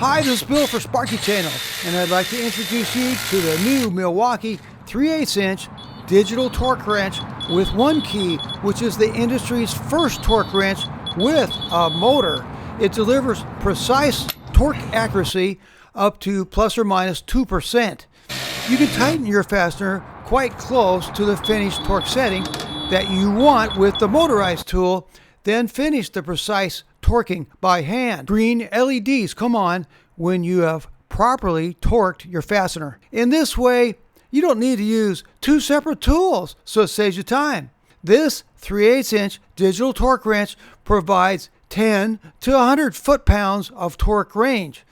Hi, this is Bill for Sparky Channel, and I'd like to introduce you to the new Milwaukee 3/8" digital torque wrench with one key, which is the industry's first torque wrench with a motor. It delivers precise torque accuracy up to plus or minus 2%. You can tighten your fastener quite close to the finished torque setting that you want with the motorized tool, then finish the precise torquing by hand. Green LEDs come on when you have properly torqued your fastener. In this way, you don't need to use two separate tools, so it saves you time. This 3/8" digital torque wrench provides 10 to 100 foot-pounds of torque range.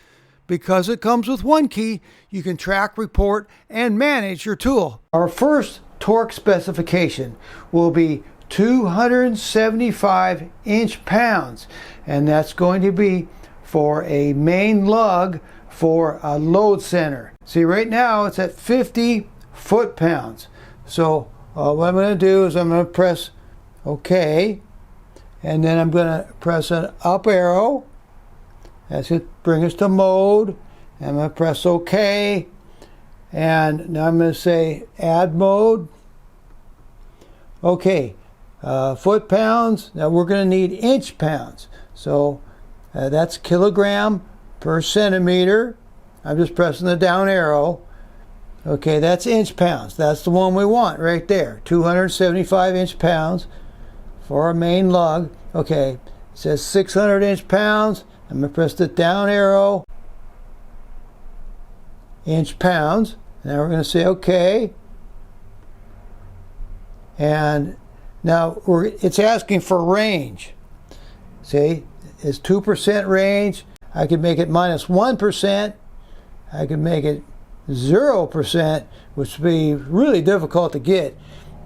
Because it comes with one key, you can track, report, and manage your tool. Our first torque specification will be 275 inch-pounds, and that's going to be for a main lug for a load center. See, right now it's at 50 foot-pounds. So what I'm going to do is I'm going to press OK, and then I'm going to press an up arrow. That's it, bring us to mode. I'm going to press OK, and now I'm going to say add mode. Okay, foot-pounds. Now we're going to need inch-pounds. So that's kilogram per centimeter. I'm just pressing the down arrow. Okay, that's inch-pounds. That's the one we want right there. 275 inch-pounds for our main lug. Okay, it says 600 inch-pounds. I'm going to press the down arrow. Inch-pounds. Now we're going to say OK. And now it's asking for range. See, it's 2% range. I could make it minus 1%. I could make it 0%, which would be really difficult to get.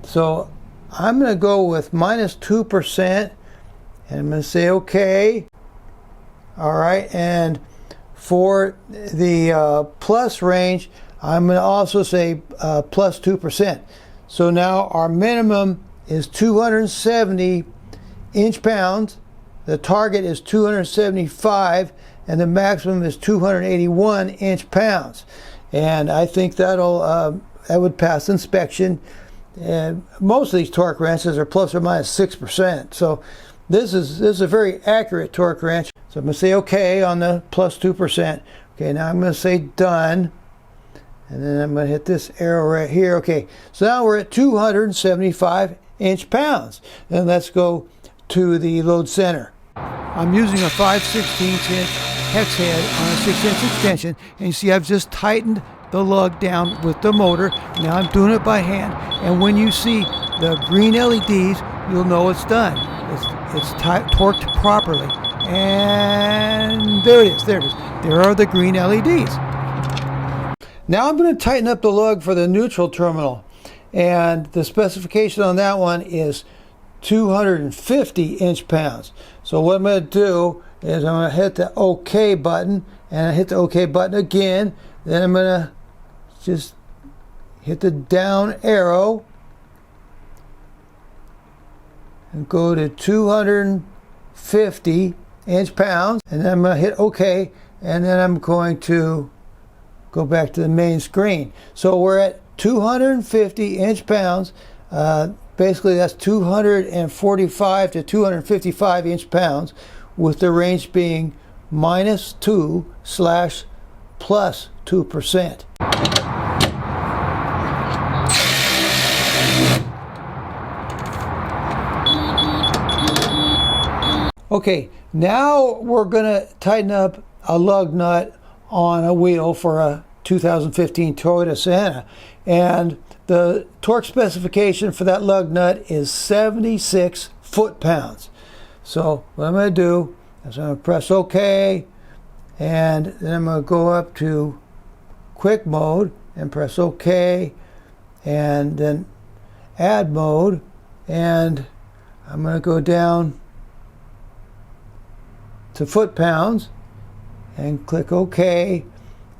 So I'm going to go with minus 2%, and I'm going to say OK. All right, and for the plus range, I'm going to also say plus 2%. So now our minimum is 270 inch-pounds. The target is 275, and the maximum is 281 inch-pounds. And I think that would pass inspection. And most of these torque wrenches are plus or minus 6%. So this is a very accurate torque wrench. So I'm going to say OK on the plus 2%. Okay, now I'm going to say done. And then I'm going to hit this arrow right here. Okay, so now we're at 275 inch-pounds. And let's go to the load center. I'm using a 5/16" hex head on a 6" extension. And you see I've just tightened the lug down with the motor. Now I'm doing it by hand. And when you see the green LEDs, you'll know it's done. It's torqued properly. And there it is. There are the green LEDs. Now I'm going to tighten up the lug for the neutral terminal, and the specification on that one is 250 inch-pounds. So what I'm going to do is I'm going to hit the OK button, and I hit the OK button again. Then I'm going to just hit the down arrow and go to 250 inch-pounds, and then I'm going to hit OK, and then I'm going to go back to the main screen. So we're at 250 inch-pounds. Basically that's 245 to 255 inch-pounds, with the range being minus 2 / plus 2%. Okay, now we're going to tighten up a lug nut on a wheel for a 2015 Toyota Sienna, and the torque specification for that lug nut is 76 foot-pounds. So what I'm going to do is I'm going to press OK, and then I'm going to go up to quick mode and press OK, and then add mode, and I'm going to go down to foot-pounds and click OK,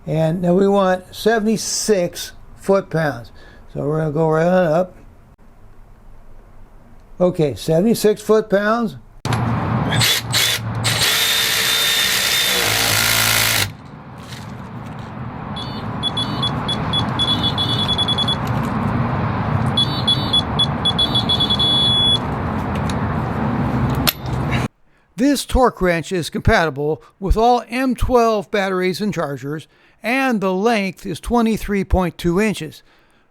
and now we want 76 foot-pounds. So we're going to go right on up. Okay, 76 foot-pounds. This torque wrench is compatible with all M12 batteries and chargers, and the length is 23.2 inches.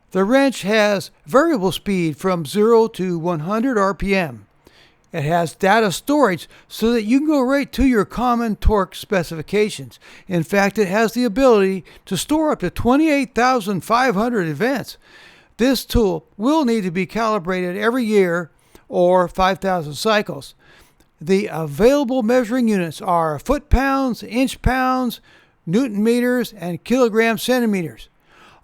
The wrench has variable speed from 0 to 100 RPM. It has data storage so that you can go right to your common torque specifications. In fact, it has the ability to store up to 28,500 events. This tool will need to be calibrated every year or 5,000 cycles. The available measuring units are foot-pounds, inch-pounds, newton-meters, and kilogram-centimeters.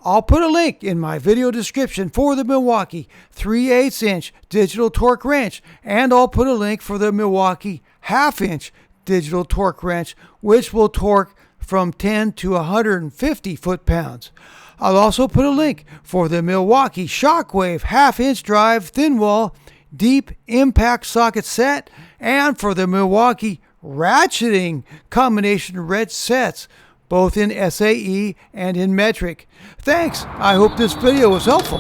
I'll put a link in my video description for the Milwaukee 3/8" digital torque wrench, and I'll put a link for the Milwaukee 1/2" digital torque wrench, which will torque from 10 to 150 foot-pounds. I'll also put a link for the Milwaukee Shockwave 1/2" drive thin wall deep impact socket set, and for the Milwaukee ratcheting combination wrench sets, both in SAE and in metric. Thanks. I hope this video was helpful.